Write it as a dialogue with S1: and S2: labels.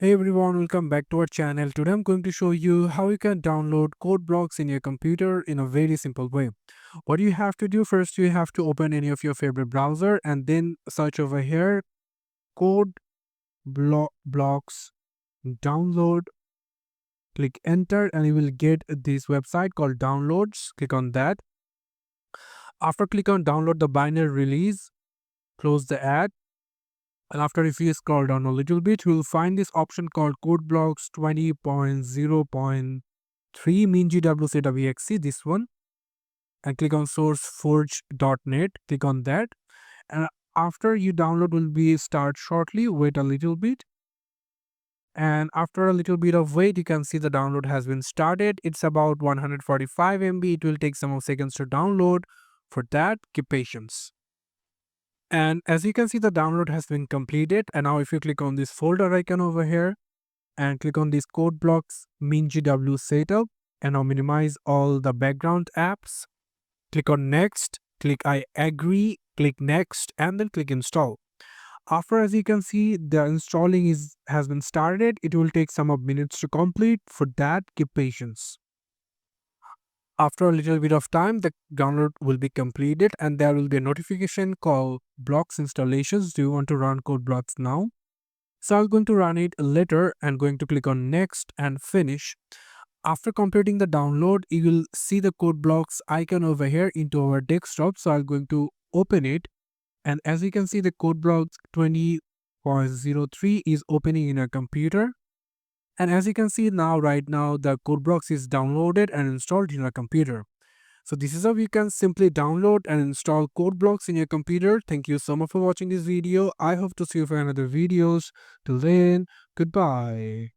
S1: Hey everyone, welcome back to our channel. Today I'm going to show you how you can download code blocks in your computer in a very simple way. What you have to do first, you have to open any of your favorite browser and then search over here code blocks download. Click enter and you will get this website called downloads. Click on that. After click on download the binary release, close the ad. And after if you scroll down a little bit, you will find this option called code blocks 20.0.3 min.gwc, this one, and click on sourceforge.net. Click on that, and after you download will be start shortly. Wait a little bit, and after a little bit of wait, you can see the download has been started. It's about 145 MB. It will take some seconds to download. For that, keep patience. And as you can see, the download has been completed. And now if you click on this folder icon over here and click on these code blocks min.gw setup, and now minimize all the background apps. Click on next, click I agree, click next, and then click install. After, as you can see, the installing has been started. It will take some of minutes to complete. For that, keep patience. After a little bit of time, the download will be completed and there will be a notification called blocks installations. Do you want to run code blocks now? So I'm going to run it later and going to click on next and finish. After completing the download, you will see the code blocks icon over here into our desktop. So I'm going to open it. And as you can see, the code blocks 20.03 is opening in our computer. And as you can see now, right now, the code blocks is downloaded and installed in our computer. So this is how you can simply download and install code blocks in your computer. Thank you so much for watching this video. I hope to see you for another videos. Till then, goodbye.